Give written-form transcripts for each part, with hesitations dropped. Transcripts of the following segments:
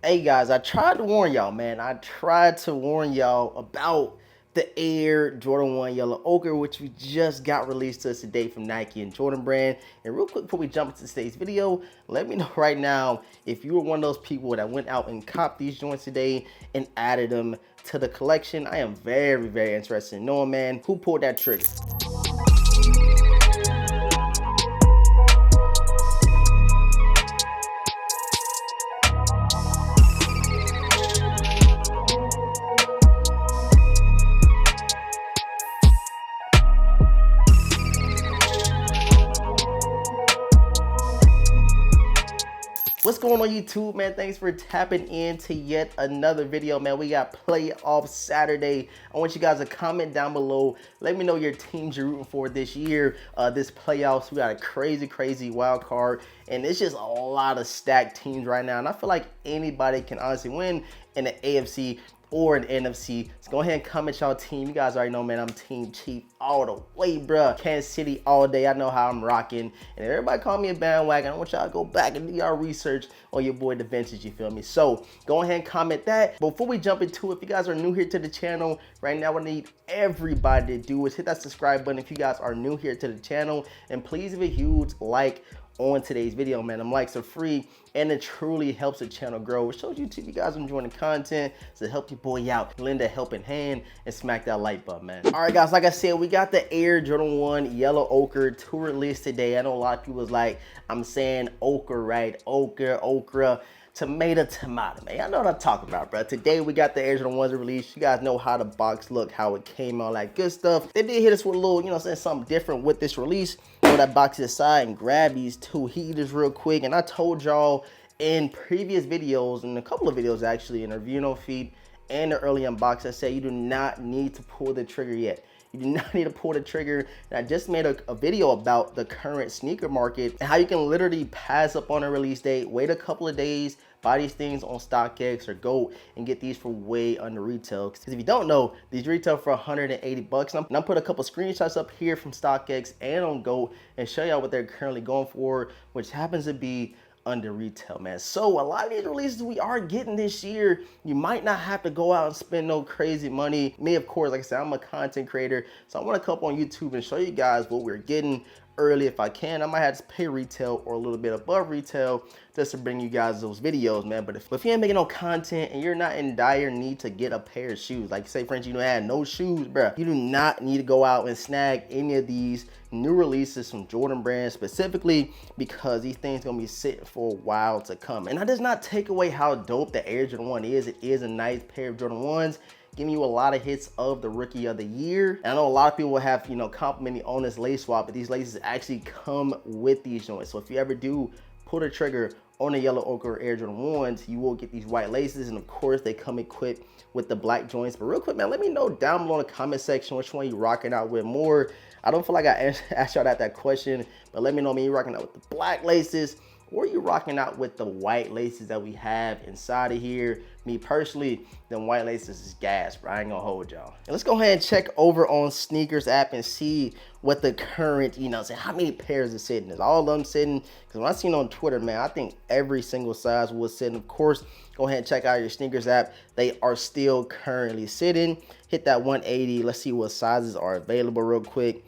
Hey guys, I tried to warn y'all, man. I tried to warn y'all about the Air Jordan 1 Yellow Ochre, which we just got released to us today from Nike and Jordan Brand. And real quick before we jump into today's video, let me know right now if you were one of those people that went out and copped these joints today and added them to the collection. I am very, very interested in knowing, man, who pulled that trigger. What's going on YouTube, man? Thanks for tapping in to yet another video, man. We got playoff Saturday. I want you guys to comment down below. Let me know your teams you're rooting for this year, this playoffs. We got a crazy wild card, and it's just a lot of stacked teams right now. And I feel like anybody can honestly win in the AFC or an NFC. So go ahead and comment y'all team. You guys already know, man, I'm Team Chief all the way, bruh. Kansas City all day. I know how I'm rocking. And if everybody call me a bandwagon, I want y'all to go back and do y'all research on your boy, the Vintage, you feel me? So go ahead and comment that. Before we jump into it, if you guys are new here to the channel, right now what I need everybody to do is hit that subscribe button if you guys are new here to the channel. And please give a huge like on today's video, man. Them likes are free and it truly helps the channel grow. It shows YouTube you guys are enjoying the content, so help your boy out, lend a helping hand and smack that like button, man. All right guys, like I said, we got the Air Jordan 1 Yellow Ochre to release today. I know a lot of people was like, I'm saying ochre, right? Okra, tomato, man. I know what I'm talking about, bro. Today we got the Air Jordan 1s released. You guys know how the box look, how it came out, like good stuff. They did hit us with a little, you know, saying something different with this release. Throw that box to the side and grab these two heaters real quick. And I told y'all in previous videos, in a couple of videos actually, in the review no feed and the early unbox, I said you do not need to pull the trigger yet. You do not need to pull the trigger. And I just made a video about the current sneaker market and how you can literally pass up on a release date, wait a couple of days, buy these things on StockX or go and get these for way under retail. Because if you don't know, these retail for 180 bucks. And I'm put a couple screenshots up here from StockX and on Go and show y'all what they're currently going for, which happens to be under retail, man. So a lot of these releases we are getting this year, you might not have to go out and spend no crazy money. Me, of course, like I said, I'm a content creator, so I want to come up on YouTube and show you guys what we're getting early if I can. I might have to pay retail or a little bit above retail just to bring you guys those videos, man. But if you ain't making no content and you're not in dire need to get a pair of shoes, like say for instance, you don't have no shoes, bro, you do not need to go out and snag any of these new releases from Jordan Brand, specifically because these things gonna be sitting for a while to come. And that does not take away how dope the Air Jordan 1 is. It is a nice pair of Jordan 1s, giving you a lot of hits of the Rookie of the Year. And I know a lot of people will have, you know, complimenting on this lace swap, but these laces actually come with these joints. So if you ever do pull the trigger on the Yellow Ochre Air Jordan 1s, you will get these white laces, and of course they come equipped with the black joints. But real quick, man, let me know down below in the comment section which one you rocking out with more. I don't feel like I asked y'all that question, but let me know, man, you rocking out with the black laces or you rocking out with the white laces that we have inside of here. Me personally, them white laces is gas, bro. I ain't gonna hold y'all. And let's go ahead and check over on Sneakers app and see what the current, you know, say how many pairs are sitting. Is all of them sitting? Because when I seen on Twitter, man, I think every single size was sitting. Of course, go ahead and check out your Sneakers app. They are still currently sitting. Hit that 180. Let's see what sizes are available real quick.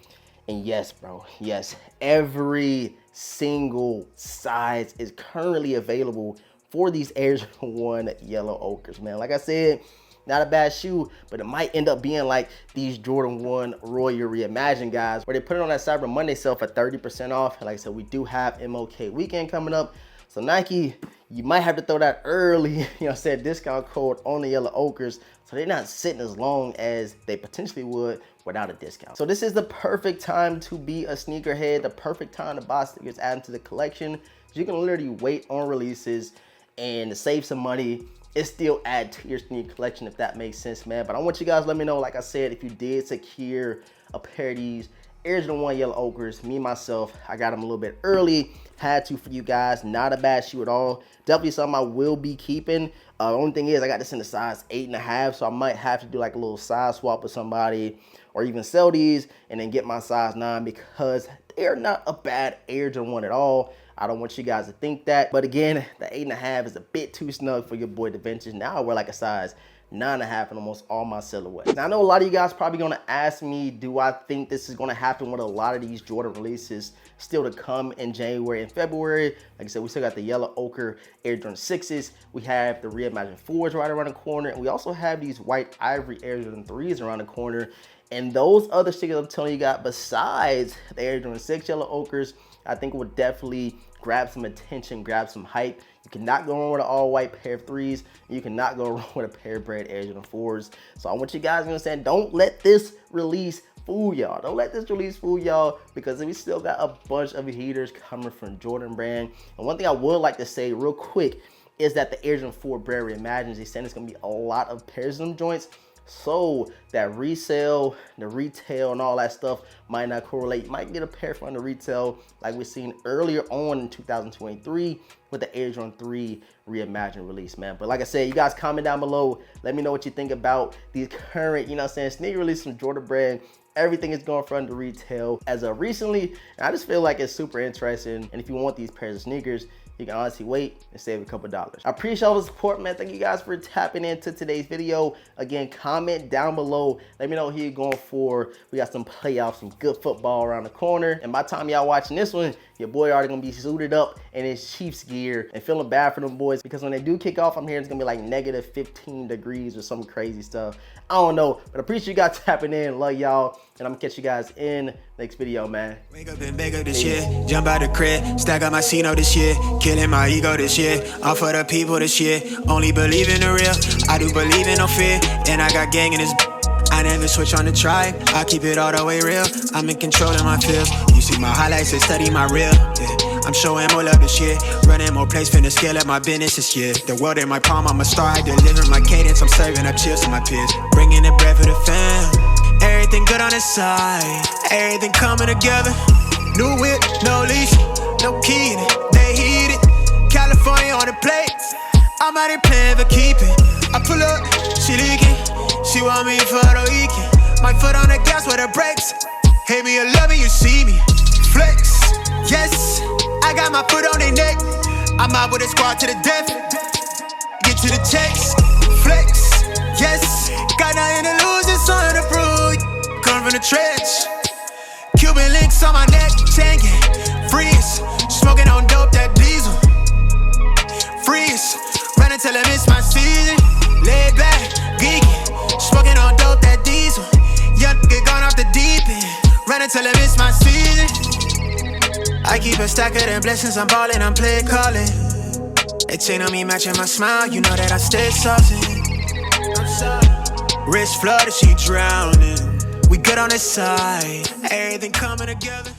And yes, bro, yes, every single size is currently available for these Air Jordan 1 Yellow Ochres, man. Like I said, not a bad shoe, but it might end up being like these Jordan 1 Royal Reimagined guys, where they put it on that Cyber Monday sale for 30% off. And like I said, we do have MLK weekend coming up. So Nike, you might have to throw that early, you know, said discount code on the Yellow Ochres, so they're not sitting as long as they potentially would without a discount. So this is the perfect time to be a sneakerhead, the perfect time to buy sneakers, add them to the collection. You can literally wait on releases and save some money. It still add to your sneaker collection, if that makes sense, man. But I want you guys to let me know, like I said, if you did secure a pair of these Air Jordan 1 Yellow Ochres. Me, myself, I got them a little bit early. Had to for you guys. Not a bad shoe at all. Definitely something I will be keeping. The only thing is I got this in the size 8.5, so I might have to do like a little size swap with somebody or even sell these and then get my size 9 because they're not a bad Air Jordan 1 at all. I don't want you guys to think that. But again, the 8.5 is a bit too snug for your boy DaVinci. Now I wear like a size 9.5 in almost all my silhouettes. Now I know a lot of you guys probably gonna ask me, do I think this is gonna happen with a lot of these Jordan releases still to come in January and February? Like I said, we still got the Yellow Ochre Air Jordan 6s. We have the reimagined 4s right around the corner. And we also have these white ivory Air Jordan 3s around the corner. And those other stickers I'm telling you got besides the Air Jordan 6 Yellow Ochres, I think will definitely grab some attention, grab some hype. You cannot go wrong with an all-white pair of 3s. You cannot go wrong with a pair of brand Air Jordan 4s. So I want you guys to understand, don't let this release fool y'all. Don't let this release fool y'all, because we still got a bunch of heaters coming from Jordan Brand. And one thing I would like to say real quick is that the Air Jordan 4 Brand Reimagines, they said it's going to be a lot of pairs of them joints. So that resale, the retail and all that stuff might not correlate. You might get a pair from the retail like we've seen earlier on in 2023 with the Air Jordan 3 reimagined release, man. But like I said, you guys comment down below. Let me know what you think about these current, you know what I'm saying, sneaker release from Jordan Brand. Everything is going from the retail as of recently. And I just feel like it's super interesting. And if you want these pairs of sneakers, you can honestly wait and save a couple dollars. I appreciate all the support, man. Thank you guys for tapping into today's video. Again, comment down below. Let me know who you're going for. We got some playoffs, some good football around the corner. And by the time y'all watching this one, your boy already gonna be suited up in his Chiefs gear and feeling bad for them boys, because when they do kick off, I'm hearing it's gonna be like -15 degrees or some crazy stuff. I don't know, but I appreciate you guys tapping in. Love y'all, and I'm gonna catch you guys in next video, man. Wake up and beg up this year, jump out the crib, stack up my C-note this year, killing my ego this year, all for the people this year, only believe in the real, I do believe in no fear, and I got gang in this. I never switch on the tribe, I keep it all the way real, I'm in control of my feels, you see my highlights and study my real, yeah. I'm showing more love this year, running more plays, finna scale up my business this year, the world in my palm, I'm a star, I deliver my cadence, I'm serving up chips to my peers, bringing the bread for the fam, everything good on the side, everything coming together, new whip, no leash, no key, they heat it, California on the plate, I'm out here playing for keeping, I pull up, she leaking, she want me for the weekend. My foot on the gas with the brakes. Hate me or love me, you see me. Flex, yes. I got my foot on their neck. I'm out with a squad to the death. Get to the checks. Flex, yes. Got nothing to lose, it's on the prove. Come from the trench. Cuban links on my neck, tanking. Freeze, smoking on dope, that diesel. Freeze, run until I miss my season. Lay back, geeky. Smoking on dope, that diesel. Young get gone off the deep end. Run until I miss my season. I keep a stack of them blessings, I'm ballin', I'm play callin'. They chain on me matching my smile, you know that I stay saucin'. Wrist flooded, she drowning. We good on this side, everything coming together.